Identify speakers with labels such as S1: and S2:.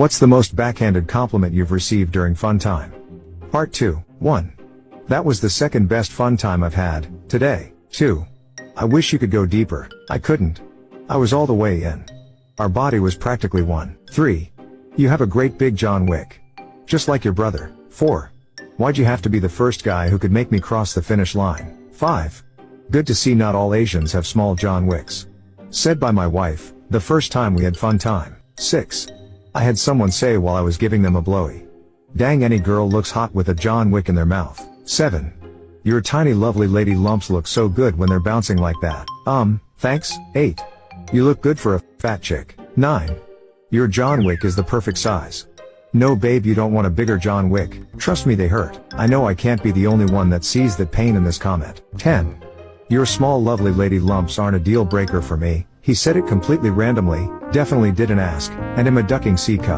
S1: What's the most backhanded compliment you've received during fun time? Part 2. 1. That was the second best fun time I've had, today. 2. I wish you could go deeper. I couldn't. I was all the way in. Our body was practically one. 3. You have a great big John Wick. Just like your brother. 4. Why'd you have to be the first guy who could make me cross the finish line? 5. Good to see not all Asians have small John Wicks. Said by my wife, the first time we had fun time. 6. I had someone say while I was giving them a blowy. Dang, any girl looks hot with a John Wick in their mouth. 7. Your tiny lovely lady lumps look so good when they're bouncing like that. Thanks. 8. You look good for a fat chick. 9. Your John Wick is the perfect size. No babe, you don't want a bigger John Wick. Trust me, they hurt. I know I can't be the only one that sees that pain in this comment. 10. Your small lovely lady lumps aren't a deal breaker for me. He said it completely randomly, definitely didn't ask, and am a ducking C cup.